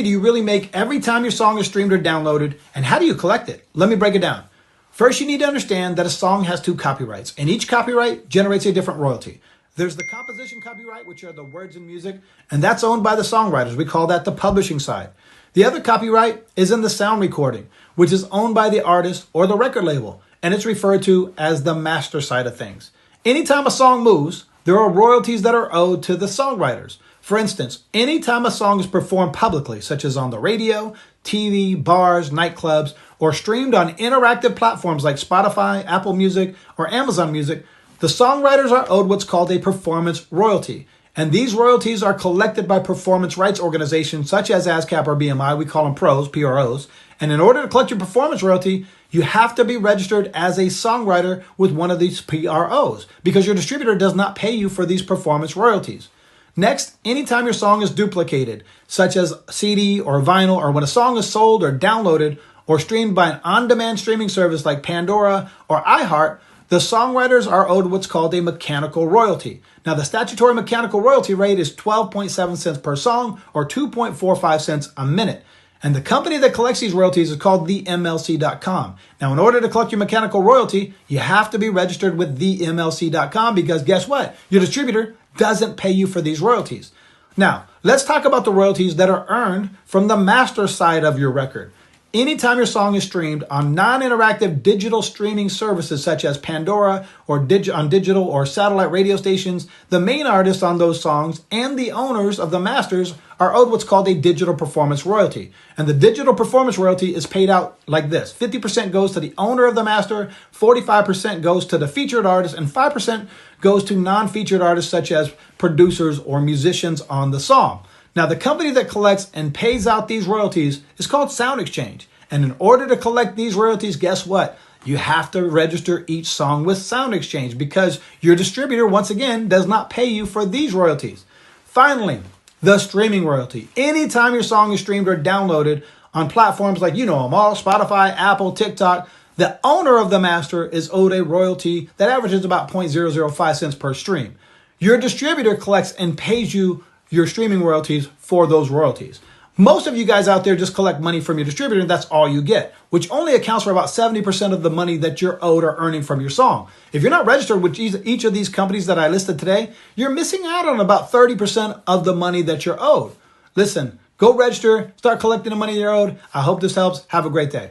do you really make every time your song is streamed or downloaded, and how do you collect it? Let me break it down. First, you need to understand that a song has 2 copyrights, and each copyright generates a different royalty. There's the composition copyright, which are the words and music, and that's owned by the songwriters. We call that the publishing side. The other copyright is in the sound recording, which is owned by the artist or the record label, and it's referred to as the master side of things. Anytime a song moves, there are royalties that are owed to the songwriters. For instance, anytime a song is performed publicly, such as on the radio, TV, bars, nightclubs, or streamed on interactive platforms like Spotify, Apple Music, or Amazon Music, the songwriters are owed what's called a performance royalty. And these royalties are collected by performance rights organizations such as ASCAP or BMI. We call them pros, PROs. And in order to collect your performance royalty, you have to be registered as a songwriter with one of these PROs because your distributor does not pay you for these performance royalties. Next, anytime your song is duplicated, such as CD or vinyl, or when a song is sold or downloaded or streamed by an on-demand streaming service like Pandora or iHeart, the songwriters are owed what's called a mechanical royalty. Now, the statutory mechanical royalty rate is 12.7 cents per song or 2.45 cents a minute. And the company that collects these royalties is called themlc.com. Now, in order to collect your mechanical royalty, you have to be registered with themlc.com because guess what? Your distributor doesn't pay you for these royalties. Now, let's talk about the royalties that are earned from the master side of your record. Anytime your song is streamed on non-interactive digital streaming services such as Pandora or on digital or satellite radio stations, the main artists on those songs and the owners of the masters are owed what's called a digital performance royalty. And the digital performance royalty is paid out like this. 50% goes to the owner of the master, 45% goes to the featured artist, and 5% goes to non-featured artists such as producers or musicians on the song. Now, the company that collects and pays out these royalties is called Sound Exchange. And in order to collect these royalties, guess what? You have to register each song with Sound Exchange because your distributor, once again, does not pay you for these royalties. Finally, the streaming royalty. Anytime your song is streamed or downloaded on platforms like, them all, Spotify, Apple, TikTok, the owner of the master is owed a royalty that averages about 0.005 cents per stream. Your distributor collects and pays you your streaming royalties for those royalties. Most of you guys out there just collect money from your distributor and that's all you get, which only accounts for about 70% of the money that you're owed or earning from your song. If you're not registered with each of these companies that I listed today, you're missing out on about 30% of the money that you're owed. Listen, go register, start collecting the money you're owed. I hope this helps. Have a great day.